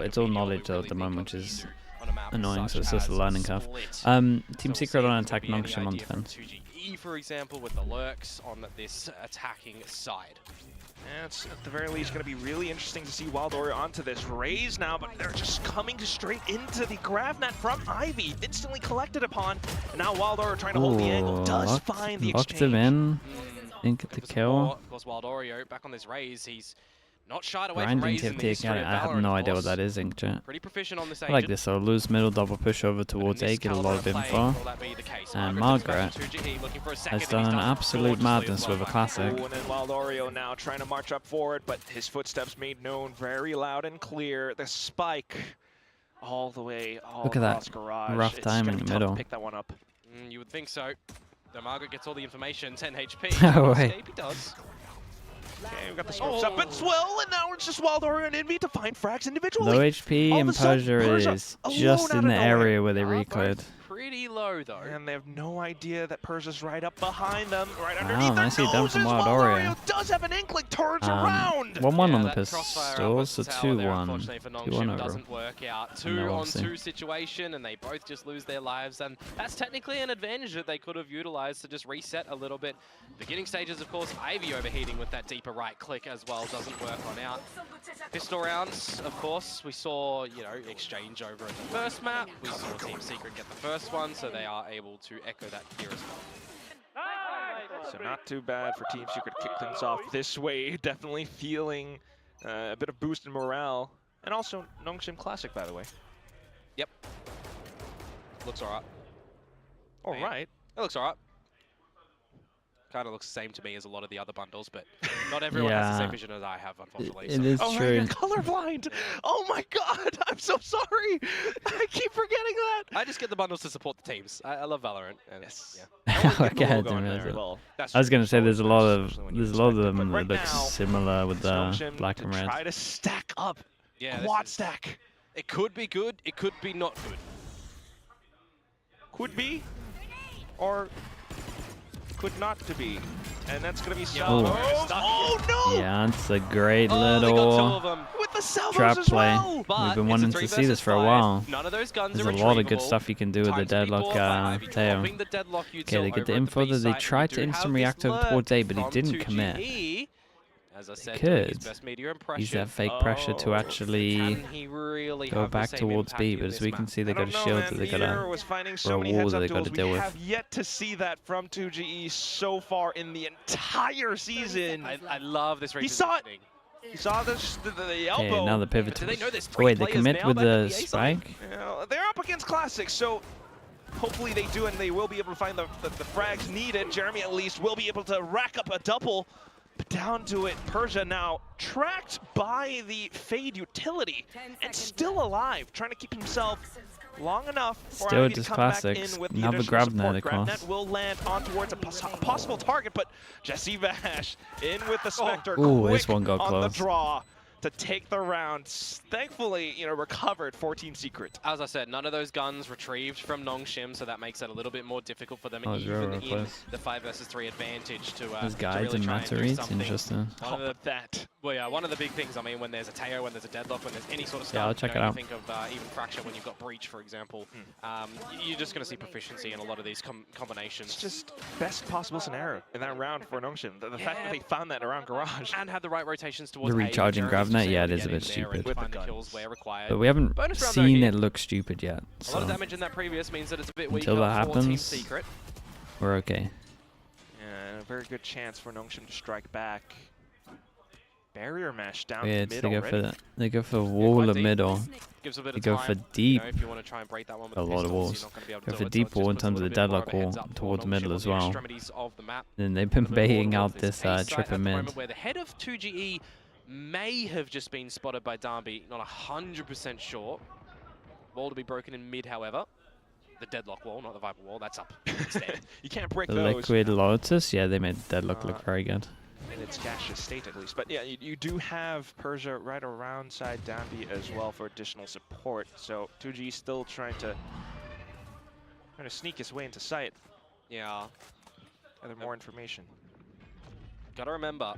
It's all knowledge at the moment, which is annoying, so it's just a learning curve. Team Secret on attack, Nongshim on defense. 2GE, for example, with the lurks on this attacking side. And it's at the very least going to be really interesting to see Wild Oreo onto this raise now, but they're just coming straight into the Gravnet from Ivy, instantly collected upon. And now Wild Oreo trying to hold the angle, does find the locked exchange. him in. Didn't get the kill. Of course, Wild Oreo back on this raise. He's not shied away Grinding from raise in the TFT history again. of I have Valorant, no of idea what course. that is, Inkjet. Pretty proficient on this I like this, so lose middle, double push over towards A, get a lot of info. And Margaret has done an absolute madness with a classic. Ooh, and then Wild Oreo now trying to march up forward, but his footsteps made known very loud and clear. The spike all the way Look at across that Garage. rough It's time gonna in be the tough to middle. pick that one up. You would think so. The Margaret gets all the information, 10 HP. No way. Escape he does. Okay, we've got the smokes up as well, and now it's just Wild Oreo and Envy to find frags individually. Low HP All of and a sudden, Persia is alone just out in of the nowhere. area where they recleared. Pretty low though. And they have no idea that Persia's right up behind them, right underneath their nicely done from noses. Wild Oreo. Does have an inkling, turns around. 1-1 on the that crossfire pistol, up so the tower there, 2-1. unfortunately for 2-1 Nongshim over. doesn't work out. No, 2-on-2 obviously. situation, and they both just lose their lives, and that's technically an advantage that they could have utilized to just reset a little bit. Beginning stages, of course, Ivy overheating with that deeper right click as well doesn't work on out. Pistol rounds, of course, we saw, you know, exchange over at the first map. We saw Team Secret get the first one, so they are able to echo that here as well. So not too bad for Team Secret to kick things off this way. Definitely feeling a bit of boost in morale. And also Nongshim Classic, by the way. Yep. Looks alright. All right. It looks alright. Kind of looks the same to me as a lot of the other bundles, but not everyone has the same vision as I have, unfortunately. It is Oh, true. right, colorblind. Yeah. Oh my God, I'm so sorry. I keep forgetting that. I just get the bundles to support the teams. I love Valorant. And Yes. Yeah. I wanna get the Okay, I logo didn't on realize there. that. Well, that's I was true. gonna say there's a lot of Especially when you them expect it, but that look similar with the Nongshim black to and red. try to stack up. Yeah, Quad stack. It could be good. It could be not good. Could be, or could not to be. And that's going to be Oh. salvos. Oh no! Yeah, it's a great Oh, they got two little of them. With the salvos trap as play. well. But We've been it's a wanting 3 to see this versus for a 5. while. None of those guns There's are a lot of good retrievable. stuff you can do with the Times to be deadlock bought by Ivy, Teo. dropping the deadlock util Okay, they get the over at info B that they site. tried We to do instant have react this over towards A, but he from didn't 2GE. commit. As I said, Could. his best media impression. Use that fake pressure to Oh, actually Can he really go have the back same towards B, impact but in as this we can map? see, they I got a don't know, shield man. that they got Meteor a was finding or so a many wall heads that up they gotta duels. deal We with. have yet to see that from 2GE so far in the entire season. I love this He saw it. repositioning. You saw the elbow. Okay, now the pivot. Do they know there's Oh, three wait, they players commit now with back at the the A side? spike? You know, they're up against Classic, so hopefully they do, and they will be able to find the frags needed. Jeremy at least will be able to rack up a double. But down to it, Persia now tracked by the Fade utility and still alive, trying to keep himself long enough for Still Ivy to just come back Classics. in with the Another additional Gravnet support. across. Gravnet will land on towards a possible target, but Jesse Vash in with the Spectre, Ooh, quick this one got on the close. draw to take the round. Thankfully, you know, recovered for Team Secret. As I said, none of those guns retrieved from Nongshim, so that makes it a little bit more difficult for them, Oh, it's even real in close. the 5 versus 3 advantage to There's to guides really and try map and to do read. something. Interesting. How about that? Well, yeah, one of the big things, I mean, when there's a Teo, when there's a deadlock, when there's any sort of stuff, Yeah, I'll check you know, it you out. think of even Fracture when you've got Breach, for example, you're just going to see proficiency in a lot of these combinations. It's just best possible scenario in that round for Nongshim. The fact that they found that around Garage. And have the right rotations towards The A, recharging Jeremy's Gravnet, just yeah, able it to is a get bit in there and stupid. With the find the guns. kills where required. But we haven't Bonus round though seen here. it look stupid yet. A lot So of damage in that previous means that it's a bit weaker Until that for Team happens, Secret. we're okay. Yeah, and a very good chance for Nongshim to strike back. Barrier mesh down Yeah, mid they go already. for they go for wall quite of deep. middle. Gives a bit They of go time, for you deep. know, if you want to try and break that one with A the lot of pistols, walls. you're not going to be able to Go do for it, so deep it just wall in puts a terms of little the bit more deadlock of a wall heads up for towards Nongshim middle on as the well. extremities of the map. Then they've been A bit more baiting out towards this A site tripper at the mid. moment where the head of 2GE may have just been spotted by Darby, not 100% sure. Wall to be broken in mid, however. The deadlock wall, not the Viper wall, that's up instead. You can't break The those liquid Lotus, yeah, they made deadlock look very good. in its gaseous state at least. But yeah, you do have Persia right around side Danby as well for additional support. So 2G still trying to sneak his way into sight. Yeah. Gather more information. Gotta remember,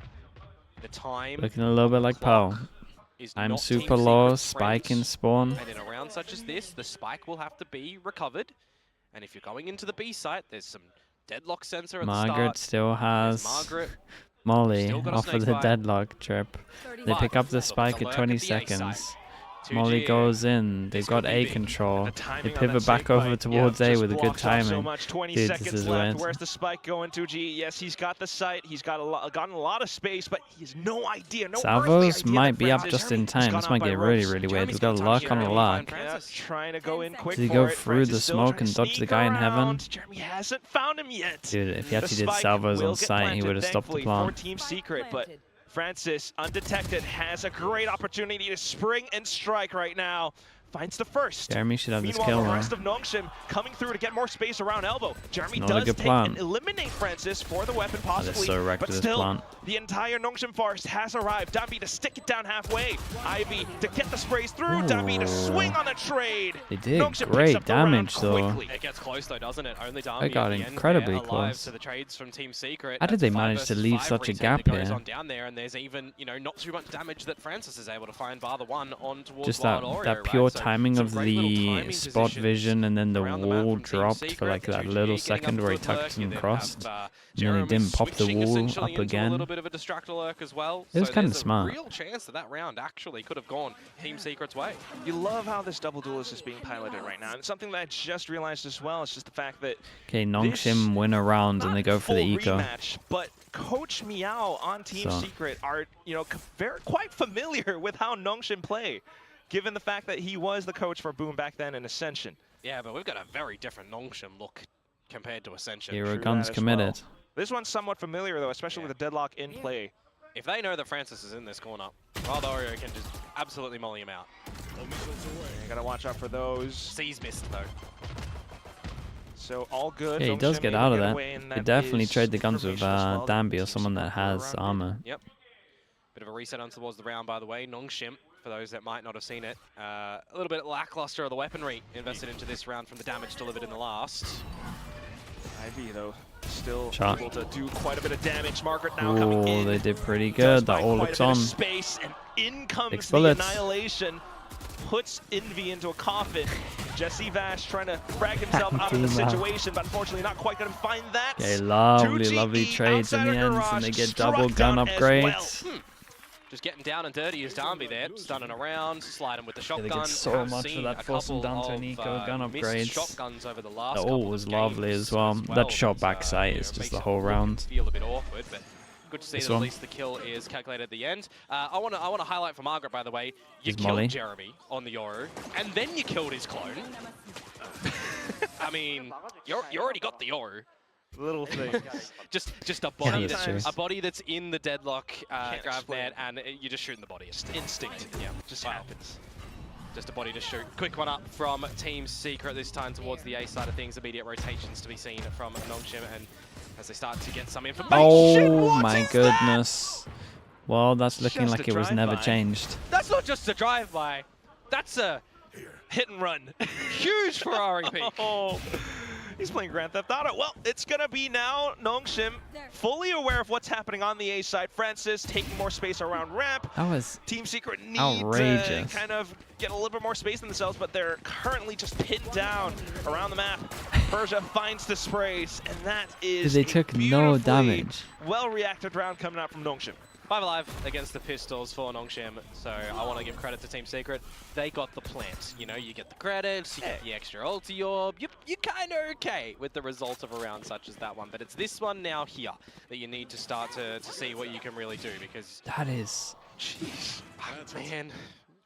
the time Looking a little bit like Pearl. is I'm not super Team low, Secret's spike in friend. spawn. And in a round such as this, the spike will have to be recovered. And if you're going into the B site, there's some deadlock sensor at the Margaret start. still has Margaret. Molly Still got a off snake of the bite. deadlock trip. They pick up the Look spike the at lurk 20 at the A site. seconds. 2G Molly goes in. They've This could got be A big. control. The timing They on that pivot back snake over bite, towards A just with a good blocks off so timing. much. 20 Dude, this seconds is left. weird. Where's the spike going to? Yes, he's got the sight. He's got gotten a lot of space, but he has no idea. No earthly Salvos idea might that be up Francis just in has time. gone This out might by get really, ropes. really weird. Jeremy's We've got gonna luck touch on a Jeremy. luck. Yeah, trying to go in quick Did he for go it. through Francis the still smoke trying to and dodge the sneak guy in heaven? around. Jeremy hasn't found him yet. Dude, if he The actually did spike salvos will on get sight, he planted, would have stopped the thankfully, for plant. Team Secret, but Francis, undetected, has a great opportunity to spring and strike right now. Finds the first. Jeremy should have this Meanwhile, kill the now. rest of Nongshim coming through to get more space around elbow. Jeremy Not a does good take plan. and eliminate Francis for the weapon, Oh, they're possibly. so wrecked but with this still, plant. the entire Nongshim forest has arrived. Danby to stick it down halfway. Ivy to get the sprays through. Danby to swing on the trade. They did Nongshim picks great up the round damage, though. quickly. It gets close though, doesn't it? Only Darby They got at the incredibly end there, alive close. to the trades from Team Secret. How did That's they 5 manage to versus leave 5 such a retake gap that goes here? on down there, and there's even, you know, not too much damage that Francis is able to find bar the one on towards Just Wild that Oreo, pure right? So timing some of great little the timing spot positions vision, and then the around the map wall from Team dropped Secret. for like that 2G little getting second up where he good lurk. tucked You and then crossed. have, And then he Jeremy didn't pop the switching wall essentially up into a again. little bit of a distractor lurk as well. It was So kinda there's a smart. real chance that that round actually could have gone Team Secret's way. You love how this double duelist is being piloted right now. And something that I just realized as well is just the fact that Okay, Nongshim win a round and they go for the eco. rematch, but Coach Meow on Team So. Secret are, you know, quite familiar with how Nongshim play, given the fact that he was the coach for Boom back then in Ascension. Yeah, but we've got a very different Nongshim look compared to Ascension. Hero True guns that as committed. This one's somewhat familiar though, especially with the deadlock in play. If they know that Francis is in this corner, Wild Oreo can just absolutely molly him out. You gotta watch out for those. C's missed though. So all good. Yeah, he does Nongshim get able out to of get that. away, and You that definitely is trade the guns with information as well. Danby or Team someone that Secret has around armor. Yep. Bit of a reset on towards the round, by the way. Nongshim, for those that might not have seen it, a little bit lackluster of the weaponry invested into this round from the damage delivered in the last. Ivy though, still Shot. able to do quite a bit of damage. Margaret now coming Oh, in. they did pretty Does good. That find all quite looks a bit of on. Space, and in comes 6 the bullets. annihilation. Puts Envy into a coffin. Jesse Vash trying to frag himself out of the Team up. situation, but unfortunately not quite going to find that. Okay, lovely, 2GE lovely trades in the outside end, of Garage, and they get struck double gun down as upgrades. well. Just getting down and dirty as Darby there, stunning around, sliding with the Yeah, shotgun. they get so Have much for seen that, a force them couple down to an of, eco gun missed upgrades. shotguns over the last The couple ult of was lovely games as well. That shot but, back sight you is know, just makes the it whole look round. and feel a bit awkward, but good to see This that one. at least the kill is calculated at the end. I want to highlight for Margaret, by the way, you Is killed Molly. Jeremy on the Yoru, and then you killed his clone. I mean, you already got the Yoru. Little things. Just a Can't body, be serious. a body that's in the deadlock Can't grab explain net, it. and you're just shooting the body. Just instinct. Yeah, Just wow. happens. Just a body to shoot. Quick one up from Team Secret this time towards the A side of things. Immediate rotations to be seen from Nongshim, and as they start to get some information. Oh what my is that? goodness. Well, that's looking Just like a it was never drive-by. changed. That's not just a drive-by. That's a Hit and run. huge Ferrari peak. Oh, he's playing Grand Theft Auto. Well, it's going to be now Nongshim fully aware of what's happening on the A side. Francis taking more space around ramp. That was Team Secret needs outrageous. to kind of get a little bit more space in themselves, but they're currently just pinned down around the map. Persia finds the sprays, and that is They a took no beautifully damage. well-reacted round coming out from Nongshim. 5 alive against the pistols for Nongshim, so I want to give credit to Team Secret. They got the plant. You know, you get the credits, you get the extra ulti orb. You're kind of okay with the result of a round such as that one, but it's this one now here that you need to start to see what you can really do, because, That is... Jeez. man,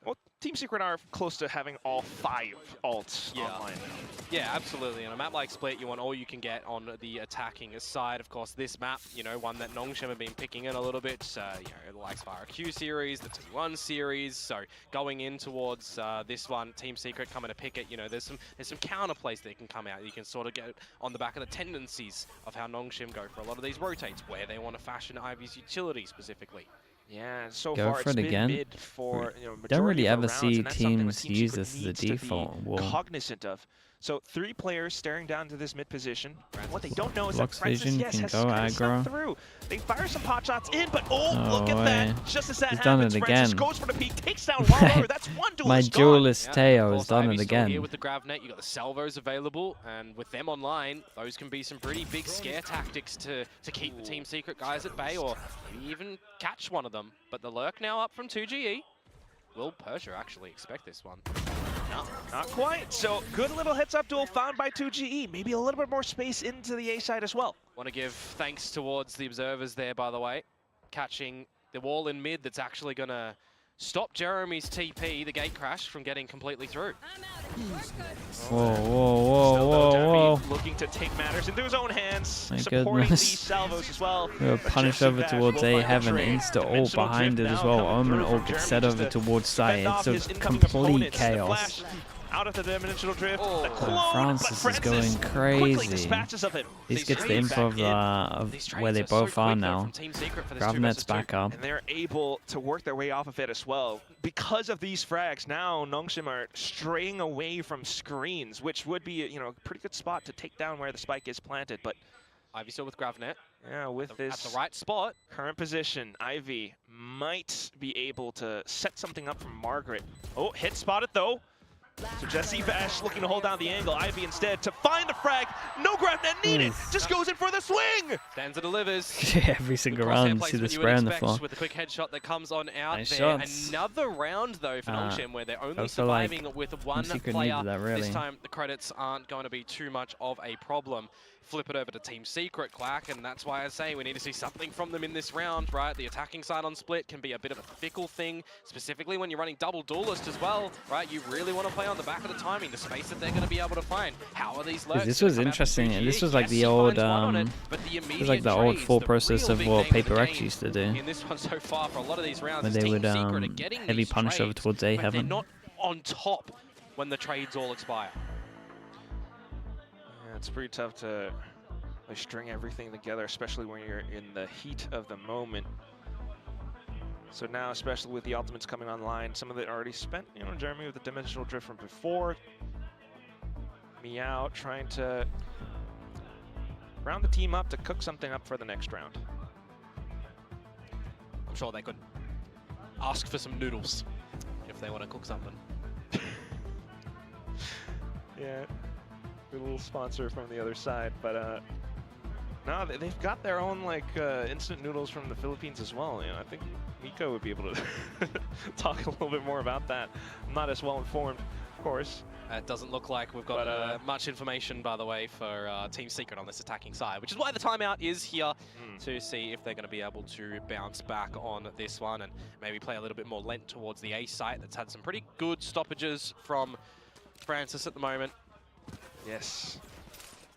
Well, Team Secret are close to having all 5 alts Yeah. online now. yeah, absolutely. On a map like Split, you want all you can get on the attacking side. Of course, this map, you know, one that Nongshim have been picking in a little bit, you know, the likes of our Q series, the T1 series. So going in towards this one, Team Secret coming to pick it, you know, there's some counterplays that can come out. You can sort of get on the back of the tendencies of how Nongshim go for a lot of these rotates, where they want to fashion Ivy's utility specifically. Yeah, so Go far for it's it been again. mid for, you know, Don't majority really of ever the rounds, see and that's something that teams Team use Secret this as a needs to be default. Well, cognizant of. So 3 players staring down to this mid position. And what they don't know is Blocks that Francis, vision, yes, can has go kind of snuck aggro. through. They fire some pot shots in, but look at way. that. Just as that He's done happens, it Francis again. goes for the peak, takes down Waller. That's one duelist My gone. duelist Yeah, Teo of has course, done Ivy's it still here again. with the Gravnet, you got the salvos available, and with them online, those can be some pretty big scare tactics to keep the Team Secret guys at bay, or maybe even catch one of them. But the lurk now up from 2GE. Will Persia actually expect this one? No, not quite. So good little heads-up duel found by 2GE. Maybe a little bit more space into the A side as well. Want to give thanks towards the observers there, by the way. Catching the wall in mid that's actually going to stop Jeremy's TP, the gate crash, from getting completely through. Whoa, whoa, Still, whoa, though, whoa, Derby whoa. looking to take matters into his own hands, My supporting goodness. these salvos as well. We were But punished Jesse over Bash towards will A, find the have an trade. insta ult Dimensional behind it drift as now well. coming Omen through ult from gets Jeremy set just over to towards side. fend off It's his a incoming complete opponents. The chaos. flash out of the dimensional drift. Oh. The And clone, Francis but is going quickly crazy. dispatches of him. He These gets the trades info back of These where they trades are so both are quick, though, now. from Team Secret for this 2 Gravnet's versus 2. back up. And they're able to work their way off of it as well. Because of these frags, now Nongshim are straying away from screens, which would be a pretty good spot to take down where the spike is planted. But Ivy still with Gravnet. yeah, with At this the right spot. current position, Ivy might be able to set something up from Margaret. Oh, hit spotted though. So Jesse Bash looking to hold down the angle. Ivy instead to find the frag. No Gravnet needed. Just goes in for the swing. Stanza delivers. Every single Crosshair round, see placement the you spray would on the expect floor. with the quick headshot that comes on out Nice there. shots. Another round though for Nongshim where they're only also like surviving with one Secret player. needed that, really. This time the credits aren't going to be too much of a problem. Flip it over to Team Secret, Quack, and that's why I say we need to see something from them in this round, right? The attacking side on split can be a bit of a fickle thing, specifically when you're running double duelist as well, right? You really want to play on the back of the timing, the space that they're going to be able to find. How are these lurks? This was interesting, and this was like the old, this was like the old full process of what Paper X used to do. In this one so far for a lot of these rounds, Where they Team would Secret are getting heavy these punish over trades, towards A but heaven. they're not on top when the trades all expire. Yeah, it's pretty tough to string everything together, especially when you're in the heat of the moment. So now, especially with the ultimates coming online, some of it already spent. Jeremy with the dimensional drift from before. Meow trying to round the team up to cook something up for the next round. I'm sure they could ask for some noodles if they want to cook something. Yeah, a little sponsor from the other side, but no, they've got their own instant noodles from the Philippines as well. I think Miko would be able to talk a little bit more about that. I'm not as well informed, of course. It doesn't look like we've got much information, by the way, for Team Secret on this attacking side, which is why the timeout is here to see if they're going to be able to bounce back on this one and maybe play a little bit more lent towards the A site that's had some pretty good stoppages from Francis at the moment. Yes.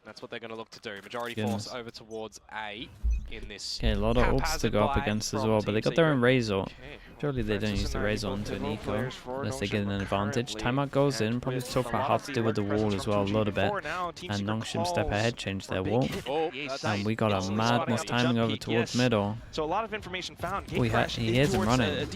That's what they're going to look to do. Majority force over towards A in this. Okay, a lot of ults to go up against as well, but they got their own Razor. Surely they don't use the Razor onto an eco unless they get an advantage. Timeout goes in, probably talk about how to deal with the wall as well a little bit. And Nongshim step ahead, change their wall. And we got a madness timing over towards middle. So a lot of information found. He hears him running.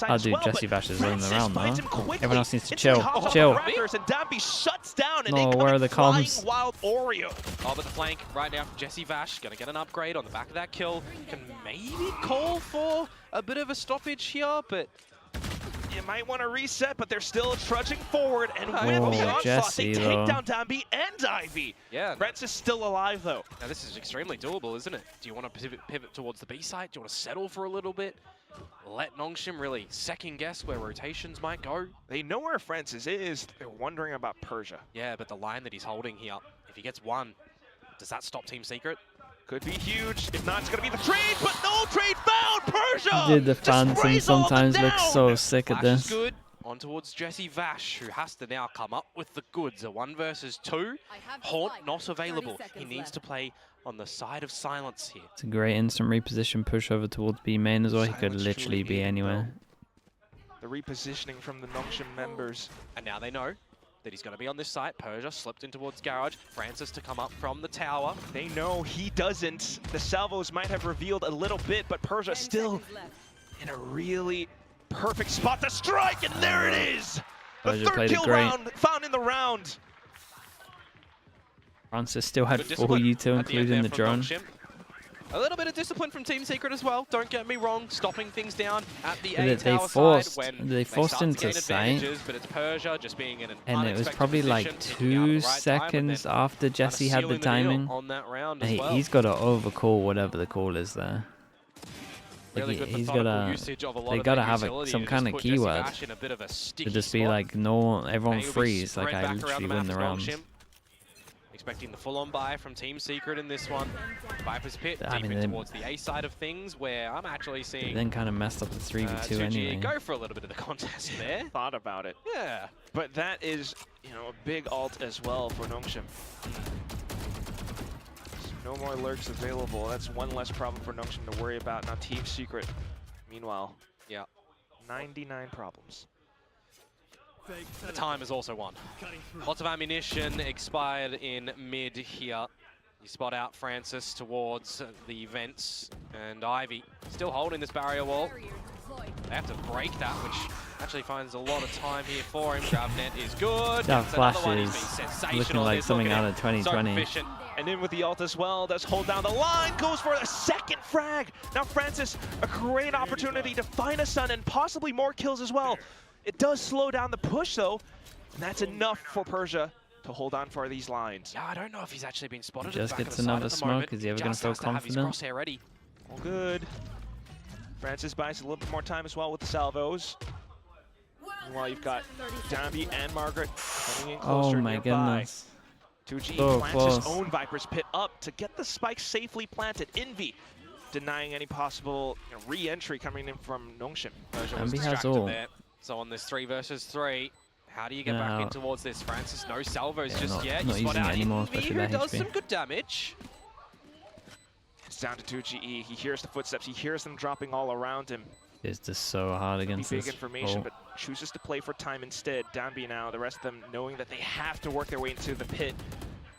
I'll do Jesse Bash is running around though. Everyone else needs to chill. Chill. No, where are the comms? Wild Oreo. Oh, but the flank right now from Jesse Vash, going to get an upgrade on the back of that kill. Can maybe call for a bit of a stoppage here, but you might want to reset, but they're still trudging forward, and with the onslaught, they take down Dambi and Ivy. Yeah. Rents is still alive, though. Now this is extremely doable, isn't it? Do you want to pivot towards the B side? Do you want to settle for a little bit? Let Nongshim really second guess where rotations might go. They know where Francis is. They're wondering about Persia. Yeah, but the line that he's holding here, if he gets one, does that stop Team Secret? Could be huge. If not, it's going to be the trade, but no trade found. Persia! Dude, the Phantom sometimes looks so sick at Flash is this. good. On towards Jesse Vash, who has to now come up with the goods. A 1 versus 2. Haunt not available. He needs to play on the side of silence here. It's a great instant reposition push over towards B main as well. He could Silence literally truly be needed, anywhere. The repositioning from the Nongshim members. And now they know that he's going to be on this site. Persia slipped in towards Garage. Francis to come up from the tower. They know he doesn't. The salvos might have revealed a little bit, but Persia still in a really perfect spot to strike, and there it is! The Persia third played it kill great. round found in the round. Francis still had Good 4 discipline U2, at the end including there the from drone. Nongshim. A little bit of discipline from Team Secret as well. Don't get me wrong, stopping things down at the A tower side when they forced start to into gain sight, advantages, but it's Persia just being in an and it was unexpected probably position, like picking out at 2 the right time, and seconds then after Jesse had the sealing deal timing. on that round And as well. he's got to overcall whatever the call is there. Like Really good he's methodical gotta, usage of a lot they of gotta that have utility some to kind just of put Jesse keyword Bash in a bit of a to sticky just be spot. like, no, everyone And he'll be freeze. Like spread I back around literally the win map the for rounds. Nongshim. Expecting the full-on buy from Team Secret in this one. Viper's Pit I deep mean, in towards the A side of things, where I'm actually They seeing then kind of messed up the 3v2 anyway. go for a little bit of the contest there. Thought about it. Yeah. But that is, you know, a big ult as well for Nongshim. No more lurks available. That's one less problem for Nongshim to worry about. Now Team Secret, meanwhile, Yeah. 99 problems. The time is also one. Lots of ammunition expired in mid here. You spot out Francis towards the vents, and Ivy still holding this barrier wall. They have to break that, which actually finds a lot of time here for him. GravNet is good. That It's another flash one. He's is been sensational. looking like He's something looking out of 2020. So efficient. And in with the ult as well, does hold down the line, goes for a second frag. Now Francis, a great opportunity to find a stun and possibly more kills as well. It does slow down the push though, and that's enough for Persia to hold on for these lines. Yeah, I don't know if he's actually been spotted. Just at the back gets of the side another at the smoke. moment. Is he ever going to Just feel has to have his confident? crosshair ready. All good. Francis buys a little bit more time as well with the salvos. Meanwhile, you've got Dambi and Margaret coming in closer Oh my nearby. goodness. 2G So plants his close. own Viper's Pit up to get the spike safely planted. Envy denying any possible re-entry coming in from Nongshim. Persia was Dambi has distracted all. there. So on this 3 versus 3, how do you get back No. in towards this? Francis, no salvos Yeah, just not- yet. not You spot using it out anymore, Envy, especially who that does HP. some good damage. It's down to 2GE. He hears the footsteps. He hears them dropping all around him. It's just so hard against Big this. information, ult. but chooses to play for time instead. Dambi now, the rest of them knowing that they have to work their way into the pit,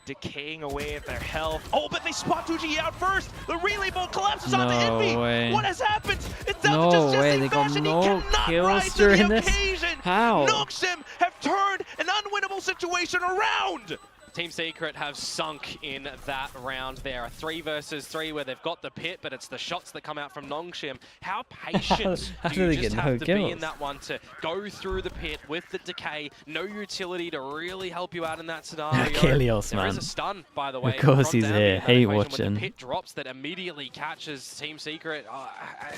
decaying away at their health. Oh, but they spot 2GE out first. The relay bolt collapses onto No Envy. way. What has happened? It's down No to just way, Jesse they got Bash, and he no cannot kills rise to during the this? occasion. How? Nongshim have turned an unwinnable situation around. Team Secret have sunk in that round there. A 3 versus 3 where they've got the pit, but it's the shots that come out from Nongshim. How patient How do do you they just get have no to be in kills? that one to go through the pit with the decay? No utility to really help you out in that scenario. Kalios, There is man. a stun, by the way. Of course from he's Dambi here. in that Hate equation when watching. the pit drops that immediately catches Team Secret.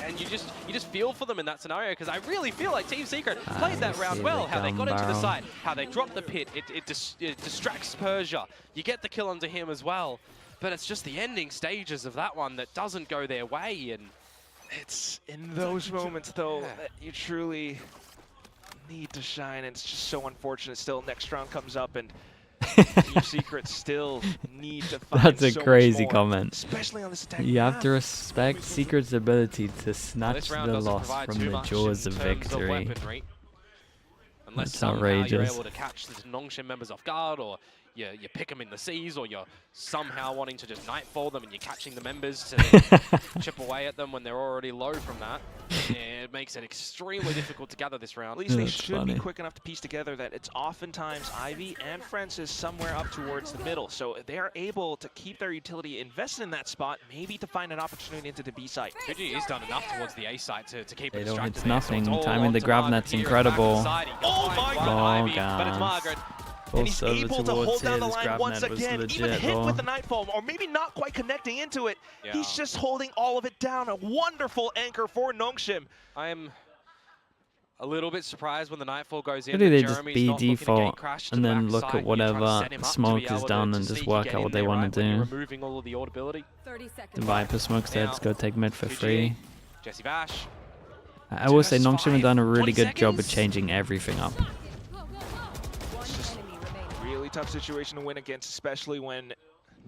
And you just feel for them in that scenario, because I really feel like Team Secret played that I round see well. the How they got into the gun site, how they dropped the pit. It distracts Persia. You get the kill onto him as well, but it's just the ending stages of that one that doesn't go their way. And It's in those moments, though, that you truly need to shine. And it's just so unfortunate. Still, next round comes up, and Team Secret still need to find That's a so much crazy more, comment. especially on this attack. You have to map. respect Secret's ability to snatch this round the doesn't loss provide from too the much jaws in of terms victory. weaponry. Unless That's somehow you're outrageous. able to catch the Nongshim members off guard, or you pick them in the seas, or you're somehow wanting to just nightfall them and you're catching the members to chip away at them when they're already low from that. It makes it extremely difficult to gather this round. At least they That's should funny. be quick enough to piece together that it's oftentimes Ivy and Francis somewhere up towards the middle. So they are able to keep their utility invested in that spot, maybe to find an opportunity into the B site. Fuji has done enough towards the A site to keep They it don't- distracted it's there, nothing. so it's all Timing the onto grab Margaret net's here at the back of the incredible. side. He Oh finds my one God. Ivy, but it's Oh, Margaret. Full And he's server able to towards hold down the his line grab once net was again, even legit, hit though. with the Nightfall, or maybe not quite connecting into it. Yeah. He's just holding all of it down. A wonderful anchor for Nongshim. I am a little bit surprised when the Nightfall goes in. Maybe that they just Jeremy's be not looking to default gate crash to and the then back look side. at You're trying to whatever set him up to smoke be is able to done and just sneaky work get out in what they there, want right, to when you're do. removing all of the audibility. 30 The seconds. Viper smokes there, Now, just go take mid for GG. free. Jesse Vash. I will say Just Nongshim have done a really 20 good job of seconds? changing everything up. One enemy remaining. Really tough situation to win against, especially when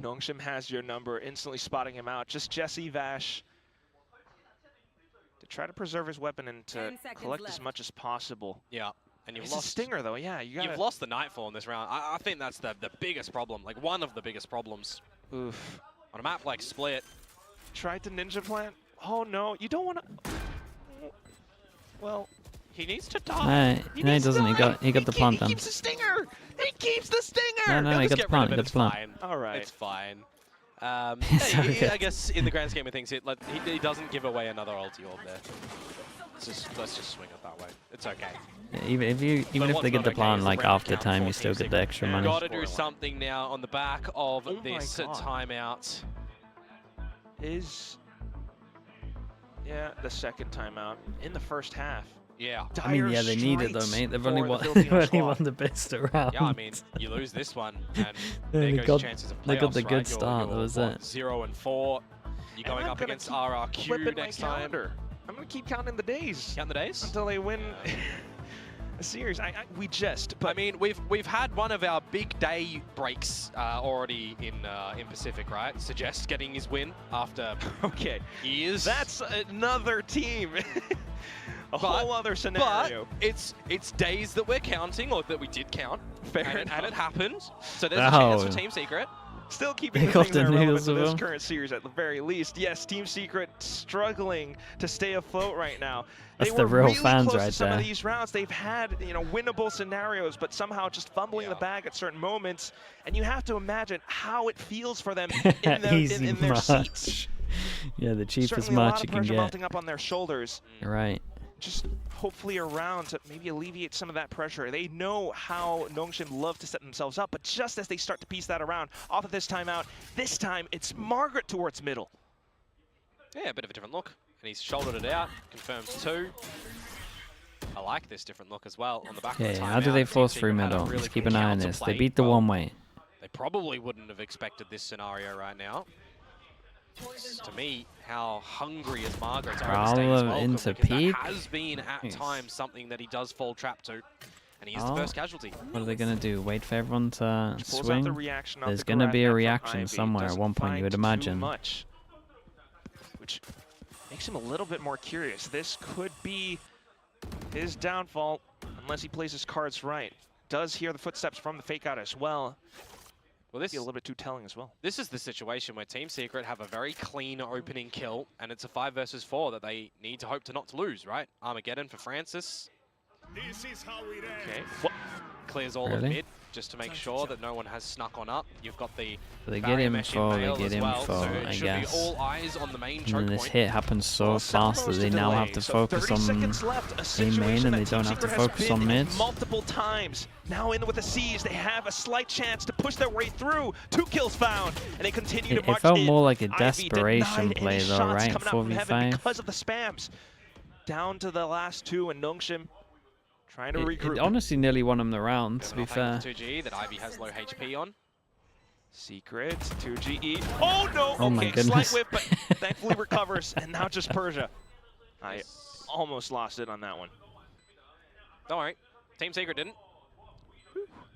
Nongshim has your number, instantly spotting him out. Just Jesse Vash to try to preserve his weapon and to 10 seconds collect as left. much as possible. Yeah, and you've It's a lost. stinger, though. Yeah, you gotta. You've lost the Nightfall in this round. I think that's the biggest problem, like one of the biggest problems Oof. on a map like Split. Tried to ninja plant. Oh no, you don't want to. Well, He needs to die. No, he doesn't. He got the plant He down. keeps the stinger. He keeps the stinger. No, he got the plant. He got the plant. Fine. All right. It's fine. Sorry, I guess in the grand scheme of things, he doesn't give away another ulti orb there. Let's just swing it that way. It's okay. Yeah, even if they get the plant like after time, you still get the extra money. Got to do something now on the back of this timeout. Yeah, the second timeout in the first half. Yeah. I mean, yeah, they need it though, mate. They've only won the best around. Yeah, I mean, you lose this one, and they there goes chances of playoffs, they got the good right? start. That was it. 0-4. You're going up against RRQ next time. I'm gonna keep counting the days. Count the days until they win a series. We jest, but I mean, we've had one of our big day breaks already in Pacific, right? Suggest getting his win after years. That's another team. Whole other scenario. But it's days that we're counting, or that we did count. And it happened. So there's a chance for Team Secret. Still keeping the things that are relevant to this current series at the very least. Yes, Team Secret struggling to stay afloat right now. That's they were the real really fans close right to some there. of these rounds. They've had winnable scenarios, but somehow just fumbling the bag at certain moments. And you have to imagine how it feels for them in their seats. Yeah, the cheapest Certainly match a lot you of can pressure get. mounting up on their shoulders. Right. Just hopefully around to maybe alleviate some of that pressure. They know how Nongshim love to set themselves up, but just as they start to piece that around, off of this timeout, this time it's Margaret towards middle. Yeah, a bit of a different look. And he's shouldered it out, confirms 2. I like this different look as well on the back of the timeout. How do they force through middle? Really Let's keep an eye on this. They beat the one way. They probably wouldn't have expected this scenario right now. To me, how hungry is Margaret to overstay his welcome, into because peak. that has been at times something that he does fall trap to, and he is the first casualty. What are they going to do? Wait for everyone to swing? There's going to be a reaction somewhere at one point, you would imagine. Which makes him a little bit more curious. This could be his downfall unless he plays his cards right. Does hear the footsteps from the fake out as well. Well, this is a little bit too telling as well. This is the situation where Team Secret have a very clean opening kill, and it's a 5 versus 4 that they need to hope to not to lose, right? Armageddon for Francis. This is how we Clears all of mid, just to make sure that no one has snuck on up. You've got the they get info, so I should guess. Be all eyes on the main choke and then this point. hit happens so fast that they now have to focus on main and they don't have to focus on mid. Multiple times. Now in with the C's, they have a slight chance to push their way through. 2 kills found, and they continue to march It felt in. more like a desperation play though, right? 4v5. Because of the spams. Down to the last 2, and Nongshim trying to regroup. It honestly nearly won him the round, to be fair. 2G that Ivy has low HP on. Secret, 2GE. Oh no! Oh my goodness. Slight whip, but thankfully recovers, and now just Persia. I almost lost it on that one. Don't worry, Team Secret didn't.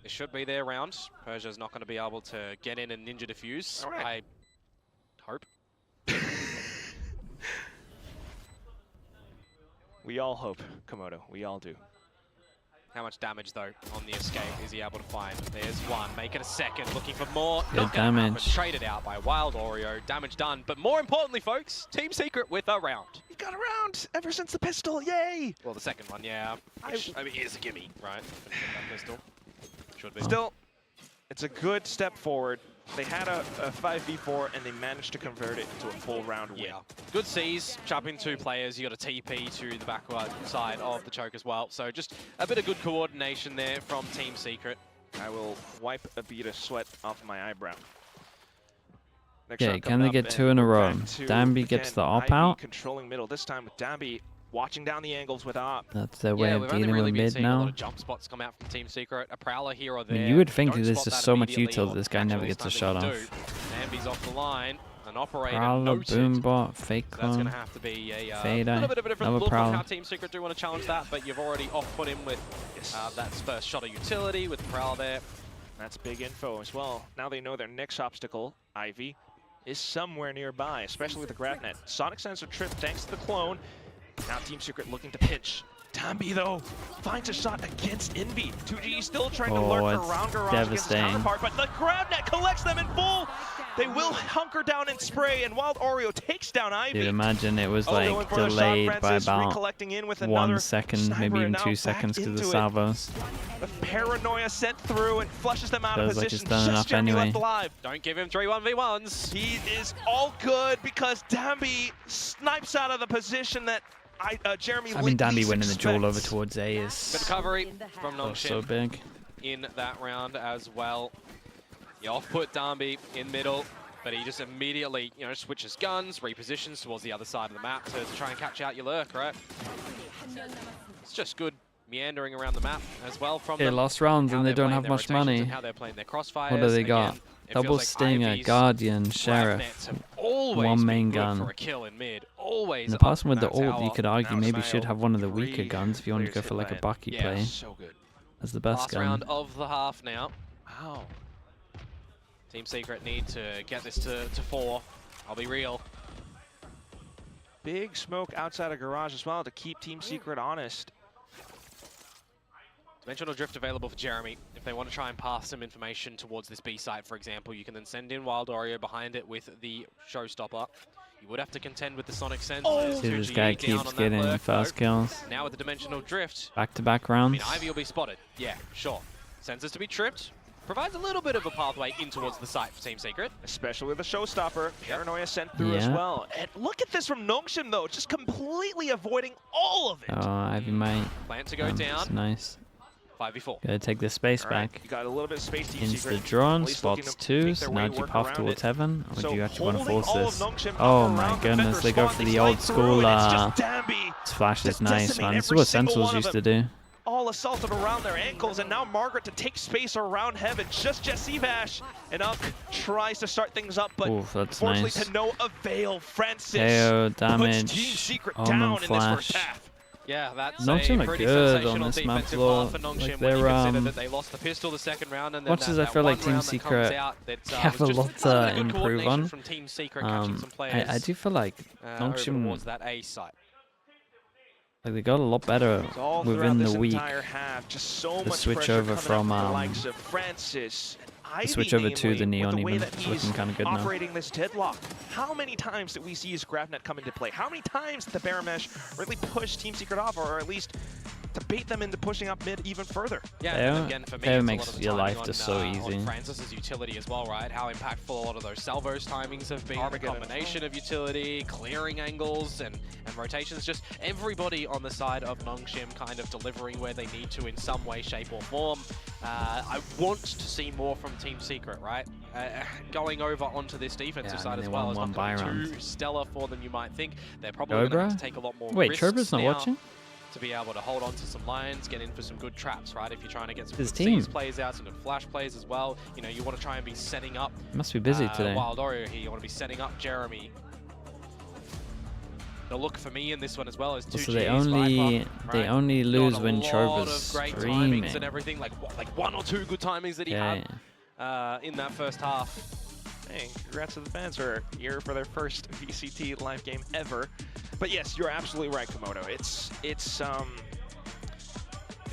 This should be their round. Persia's not going to be able to get in and ninja defuse. Right. I hope. We all hope, Komodo. We all do. How much damage, though, on the escape is he able to find? There's one, make it a second, looking for more. Good Not gonna happen. damage. Traded out by Wild Oreo, damage done. But more importantly, folks, Team Secret with a round. You've got a round ever since the pistol, yay! Well, the second one, yeah. Which, I mean, is a gimme, right? That pistol. Should be. Still, it's a good step forward. They had a 5v4, and they managed to convert it into a full round win. Yeah. Good C's, chopping 2 players. You got a TP to the backward side of the choke as well. So just a bit of good coordination there from Team Secret. I will wipe a bead of sweat off my eyebrow. Okay, can they get 2 in a row? Danby gets the op out. Controlling middle, this time with Danby watching down the angles with op. That's their way of we've only dealing really with been mid seeing a lot now. of jump spots come out from Team Secret. A Prowler here or I there. mean, you would think Don't there's spot just that so much immediately, util that this guy or never actually gets a it's shot nothing off. they can do. Ambi's off the line. An operator Prowler, noted. Boombot, fake So that's going clone. to have to be a Fade little eye, bit of a different another look on Prowler. how Team Secret do want to challenge that, but you've already off-put him with that first shot of utility with the Prowler there. That's big info as well. Now they know their next obstacle, Ivy, is somewhere nearby, especially with the grab net. Sonic Sensor trip thanks to the clone. Now Team Secret looking to pinch. Danby, though, finds a shot against Envy. 2G still trying to lurk around Garage against his counterpart, but the grab net collects them in full. They will hunker down and spray, and Wild Oreo takes down Ivy. Dude, imagine it was Going like for a shot, delayed by Francis about recollecting in with 1 another second, sniper, maybe even and now 2 back seconds because of the into it. salvos. The paranoia sent through and flushes them out of Feels like position. it's done Just enough Jeremy anyway. left alive. Don't give him 3 1v1s. He is all good because Dambi snipes out of the position that Jeremy I mean, Dambi least winning the duel over expects. towards A Good is recovery from so Nongshim big. in that round as well. You off-put Dambi in middle, but he just immediately, you know, switches guns, repositions towards the other side of the map to try and catch out your lurk, right? It's just good meandering around the map as well from Okay, them. lost rounds How and they they're don't playing have their much rotations money. and how they're playing their crossfires. What do they Again, got? it Double feels like Stinger, Ivy's Guardian, Lab Sheriff. nets have always One been main good gun. for a kill in mid. Always. And the up. person with the That's ult, you how could argue now maybe Smile should have one of the weaker 3 guns if you want to go players for like a hit Bucky Yeah. play. So good. As the best Last gun. round of the half now. Wow. Team Secret need to get this to 4. I'll be real. Big smoke outside of garage as well to keep Team Secret honest. Dimensional Drift available for Jeremy. If they want to try and pass some information towards this B site, for example, you can then send in Wild Oreo behind it with the Showstopper. You would have to contend with the Sonic Sense. Oh. See, 2G this guy down on keeps that getting lurk, fast though. kills. Now with the Dimensional Drift, Back-to-back I rounds. mean, Ivy will be spotted. Yeah, sure. Sensors to be tripped. Provides a little bit of a pathway in towards the site for Team Secret. Especially with the showstopper. Paranoia sent through as Yeah. well. And look at this from Nongshim though, just completely avoiding all of it. Oh, Ivy might. Plant to go That's down. nice. 5v4. Gotta take the space All right, back. you got a little bit of space, Team Into Secret. the drone, At least looking spots to 2, make their so way now do you work path around towards it. heaven? Or So do you actually want to holding force all this? of Nongshim Oh up my around the goodness, defender they go spot, for they the slide old through, school, and it's just Dambi. This flash is Just nice, decimate man. This is every what single Sentinels one of used to them. do. All assaulted around their ankles, and now Margaret to take space around heaven. Just Jesse Vash, and Unk tries to start things up, but Oof, that's unfortunately nice. to no avail. Francis KO, puts damage, Team Secret Omen down in this flash. first half. Yeah, that's Nongshim a are pretty good on sensational this map defensive floor. half for Nongshim Like when you they're, consider that they lost the pistol the second round, and then much as I that feel like one Team round that comes Secret out that, have was a just lot little to bit of good improve coordination on. from Team Secret catching some players I do feel like over Nongshim, towards that A site. like they got a lot better It's all within throughout the this week. entire half, just so The much switch pressure over coming from, up from the likes of Francis. The switch over to the Neon with the way even. that It's he's looking kind of good now. operating this deadlock. How many times did we see his GravNet come into play? How many times did the Bear Mesh really push Team Secret off, or at least to bait them into pushing up mid even further? Yeah, Air- and again, for me, Air it's makes a lot of the your timing life on, just so easy. on Francis's utility as well, right? How impactful a lot of those salvos timings have been. Armageddon. A combination of utility, clearing angles, and rotations. Just everybody on the side of Nongshim kind of delivering where they need to in some way, shape, or form. I want to see more from Team Secret, right? Going over onto this defensive side they as well won is one not buy going round. too stellar for them, you might think. They're probably going to have Chobra? to take a lot more Wait, risks Chobra's not now watching? to be able to hold on to some lines, get in for some good traps, right? If you're trying to get some His good team. seize plays out, some good flash plays as well, you know, you want to try and be setting up Must be busy today. Wild Oreo here. You want to be setting up Jeremy. The look for me in this one as well is 2G's So they only Viper, they right? only lose Not when a lot Chobra's of great streaming. timings and everything, like 1 or 2 good timings that he Okay. had in that first half. Hey, congrats to the fans who are here for their first VCT live game ever. But yes, you're absolutely right, Komodo. It's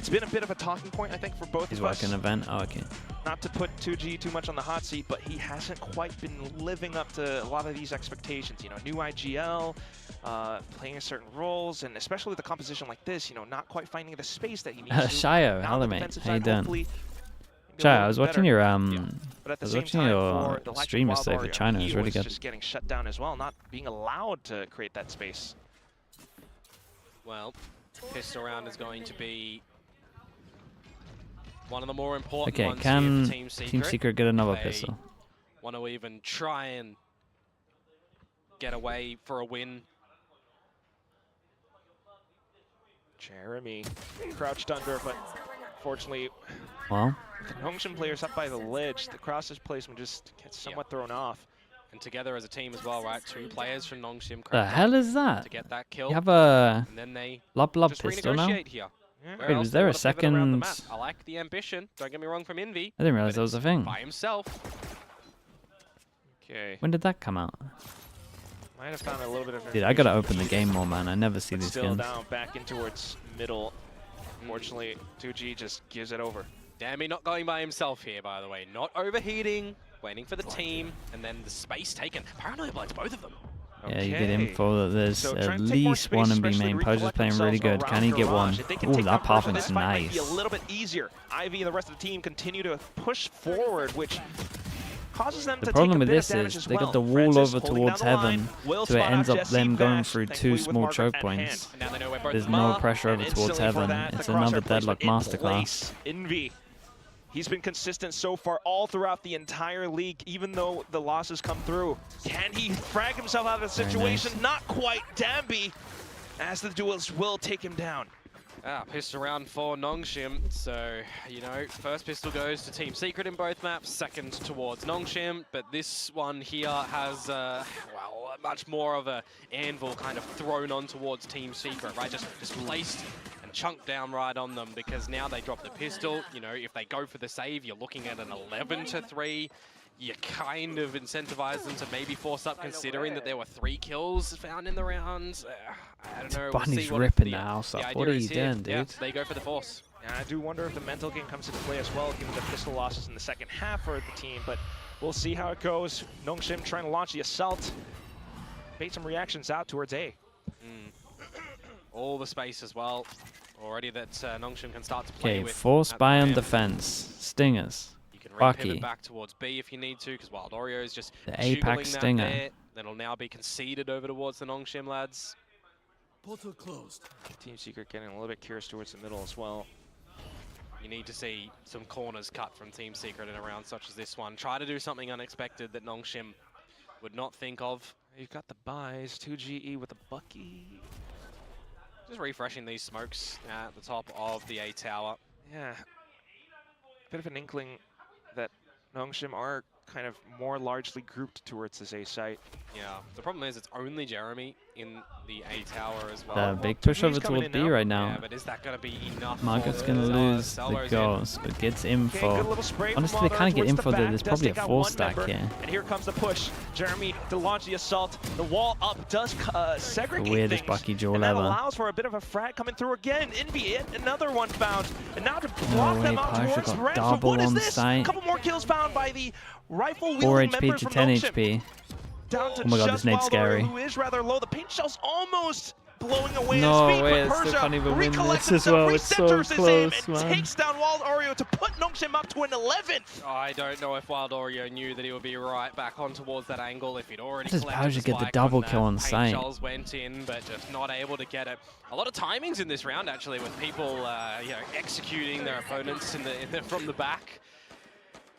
been a bit of a talking point, I think, for both He's of us. working an event. Oh, okay. Not to put 2G too much on the hot seat, but he hasn't quite been living up to a lot of these expectations. You know, new IGL, playing certain roles, and especially with a composition like this, you know, not quite finding the space that he needs to. Shayo, Now on the hello mate. defensive How you side, doing? hopefully, maybe a Shayo, little I was bit watching better. your But at the I was same watching time, your for the likes of stream Wild yesterday for Oreo, China. It was he really good. just getting shut down as well, not being allowed to create that space. Well, pistol round is going to be one of the more important Okay, ones can here for Team Secret. Team Secret get another They pistol? want to even try and get away for a win. Jeremy crouched under, but fortunately, Well, the Nongshim players up by the ledge, the crosses placement just gets somewhat thrown off. And together as a team as well, right? 2 players from Nongshim the cracked hell up is that? to get that kill. You have a And then they Lub just pistol now? renegotiate here. Yeah. Where Wait, else was they there a wanna pivot around the second? map. I like the ambition, don't get me wrong, from Envy. I didn't realize but that was a it's thing. By himself. Okay, When did that come out? might have found a little bit of. Dude, I gotta open the game more, man. I never see But these still skins. down, back in towards middle. Unfortunately, 2G just gives it over. Dammy not going by himself here, by the way. Not overheating. waiting for the team, and then the space taken. Paranoia blinds both of them. Yeah, you get info that there's So at trying to take more least space, one in B especially main. to Poja's recollect playing really themselves good. Can he around get one? Garage. If they can Ooh, take that down Persia, pop this is fight might nice. be a little bit easier. Ivy and the rest of the team continue to push forward, which causes them The to problem take a with bit this of damage is as they well. got the wall Francis over holding towards down the line, heaven, will so it spot ends out up Jesse them going Vash, through thankfully 2 with small Margaret choke at points. hand. And now they know where both There's of them no are. pressure over And towards instantly for heaven. that, It's the another crosshair placement deadlock in masterclass. place. Envy. He's been consistent so far all throughout the entire league, even though the losses come through. Can he frag himself out of the situation? Nice. Not quite. Dambi, as the duelist will take him down. Pistol round for Nongshim. So, you know, first pistol goes to Team Secret in both maps, second towards Nongshim, but this one here has, well, much more of a anvil kind of thrown on towards Team Secret, right? Just placed and chunked down right on them, because now they drop the pistol. You know, if they go for the save, you're looking at an 11-3. You kind of incentivize them to maybe force up, considering that there were 3 kills found in the round. I don't know. Bunny's we'll see ripping the house the up. idea What are is you here. doing, dude? Yeah, they go for the force. And I do wonder if the mental game comes into play as well, given the pistol losses in the second half for the team, but we'll see how it goes. Nongshim trying to launch the assault. Bait some reactions out towards A. All the space as well. Already that Nongshim can start to play Okay, with. 4 at the spy on ramp. defense. Stingers. You can Bucky. re-pivot back towards B if you need to, because Wild Oreo is just The Apex juggling that Stinger. there. That'll now be conceded over towards the Nongshim lads. Portal closed. Team Secret getting a little bit curious towards the middle as well. You need to see some corners cut from Team Secret in a round such as this one. Try to do something unexpected that Nongshim would not think of. You've got the buys, 2GE with the Bucky. Just refreshing these smokes at the top of the A tower. Yeah, bit of an inkling that Nongshim are kind of more largely grouped towards this A site. Yeah, the problem is it's only Jeremy in the A tower as well. Big push over He's coming towards in B now. right now. Yeah, but is that going to be enough? Margaret's for gonna the lose Salvo's the in? ghost, but gets Okay, good info. little spray from Honestly, they Wilder can't get towards info the there. back. There's Does probably a take out 4 one stack member, here. And here comes the push. Jeremy to launch the assault. The wall up does segregate The weirdest things. Bucky duel and that ever. allows for a bit of a frag coming through again. Envy, another one found. And now to block way, them out Pasha towards got Red. So double what is on this? site. A couple more kills found by the rifle 4 wielding HP member to from 10 Nongshim. HP. Down to Oh my god, just this nade's Wild Oreo, scary. who is rather low. The paint shell's almost blowing away No his feet, way, but I still Persia can't even win recollects this as himself, well. It's so recenters his aim, close, and man. takes down Wild Oreo to put Nongshim up to an 11th. I don't know if Wild Oreo knew that he would be right back on towards that angle if he'd already How does collected Bowser the get the spike double when kill on paint sight? shells went in, but just not able to get it. A lot of timings in this round, actually, with people you know, executing their opponents from the back.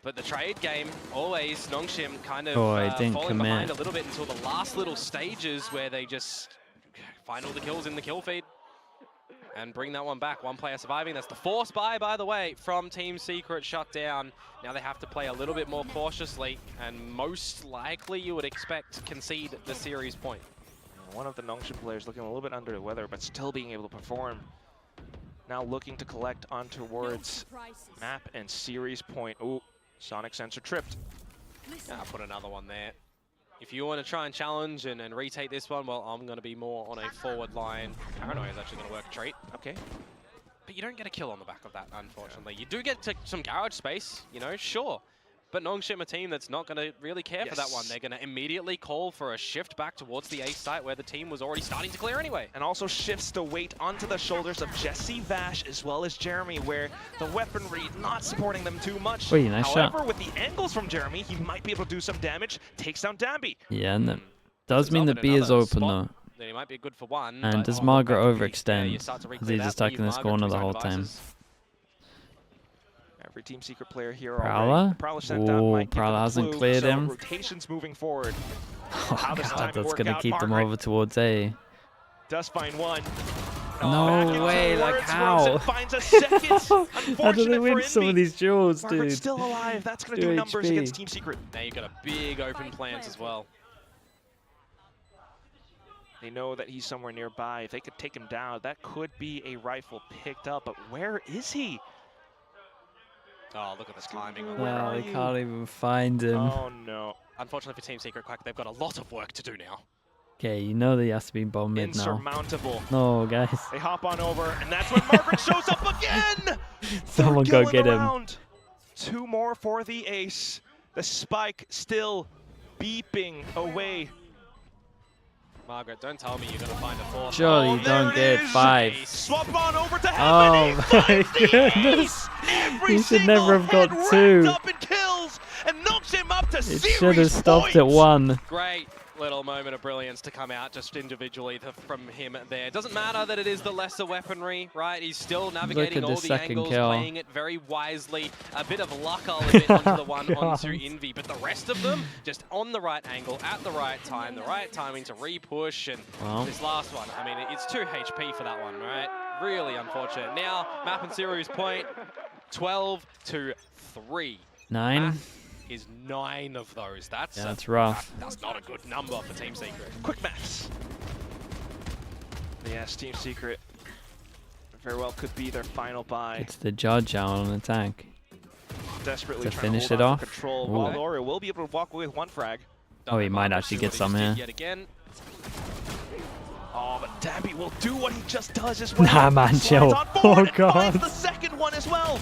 But the trade game, always Nongshim kind of didn't falling commit. behind a little bit until the last little stages where they just find all the kills in the kill feed and bring that one back. One player surviving. That's the force buy, by the way, from Team Secret shut down. Now they have to play a little bit more cautiously, and most likely you would expect concede the series point. One of the Nongshim players looking a little bit under the weather, but still being able to perform. Now looking to collect on towards map and series point. Ooh, Sonic sensor tripped. I'll put another one there. If you want to try and challenge and retake this one, well, I'm going to be more on a forward line. Paranoia is actually going to work a treat. Okay. But you don't get a kill on the back of that, unfortunately. You do get to some garage space, you know, sure. But Nongshim, a team that's not going to really care for that one. They're going to immediately call for a shift back towards the A site where the team was already starting to clear anyway. And also shifts the weight onto the shoulders of Jesse Vash as well as Jeremy, where the weaponry not supporting them too much. Wait, nice However, shot. with the angles from Jeremy, he might be able to do some damage. Takes down Dambi. Yeah, and that does mean Up that in B is another open spot. though. Then he might be good for one. And but- does oh, Margaret look, overextend? you start to As reclear he's just that, attacking leave this Margaret corner to the his whole own time. devices. Every Team Secret player here Prowler? already. Prowler sent out Ooh, might give them Prowler a hasn't clue, cleared so him. rotations moving forward. Oh How does god, timing that's work gonna out? keep them Margaret over towards A. does find one. No Back into way, the like words, how? Rosen finds a second. How do they Unfortunate win for some of Envy. these duels, Margaret's dude? still alive. That's going to 2 do numbers HP. against Team Secret. Now you've got a big open plant as well. They know that he's somewhere nearby. If they could take him down, that could be a rifle picked up. But where is he? Oh, look at this timing. Where Well, are they you? can't even find him. Oh, no. Unfortunately for Team Secret Quack, they've got a lot of work to do now. Okay, you know that he has to be bomb mid now. Insurmountable. No, guys. They hop on over, and that's when Margaret shows up again! Someone Third go kill get in the him. round. 2 more for the ace. The spike still beeping away. Margaret, don't tell me you're going to find a fourth. Surely Oh, you don't there it get is. 5. Swap on over to Oh Heaven. my goodness. Every You should never have got single 2. head racked up in kills and knocks him up to It series should have stopped at points. 1. Great little moment of brilliance to come out just individually from him there. It doesn't matter that it is the lesser weaponry, right? He's still navigating all the the second angles, kill. playing it very wisely. A bit of luck, I'll admit, onto the one God. onto Envy, but the rest of them just on the right angle, at the right time, the right timing to re-push, and Well. this last one, I mean, it's 2 HP for that one, right? Really unfortunate. Now, map and series point, 12-3. 9. Map is 9 of those. That's Yeah, that's rough. That's not a good number for Team Secret. Quick maths. Yes, Team Secret very well could be their final buy. It's the judge out on attack. Desperately to trying finish to it hold on off. to control. Ooh. While Lorio will be able to walk away with 1 frag. Oh, he might actually get some here. Yet again. Oh, but Dabby will do what he just does as well. Nah, man, Slides chill. on forward Oh, and finds God. the second one as well.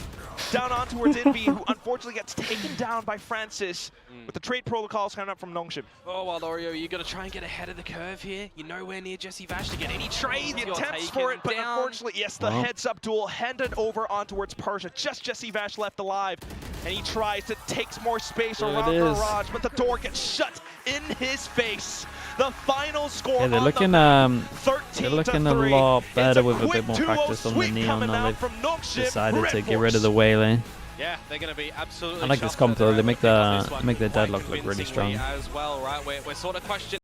Down on towards Envy, who unfortunately gets taken down by Francis with the trade protocols coming up from Nongshim. Oh, well, Lorio, you got to try and get ahead of the curve here. You're nowhere near Jesse Vash to get any trades. He You're attempts taken for it, but down. unfortunately, yes, the Well. heads-up duel handed over on towards Persia. Just Jesse Vash left alive, and he tries to take more space There it around is. Barrage, but the door gets shut in his face. The final score Yeah, they're on looking the 13 they're looking to a 3. lot better It's with a quick bit more 2-0 practice on the sweep Neon coming now. out They've from Nongshim. decided Red to get Force. rid of the Wei Lane. Yeah, they're going to be absolutely I like this shocked comp that they're though. They able make to pick off this the one make the quite deadlock look really convincingly strong. as well, right? We're sort of questioning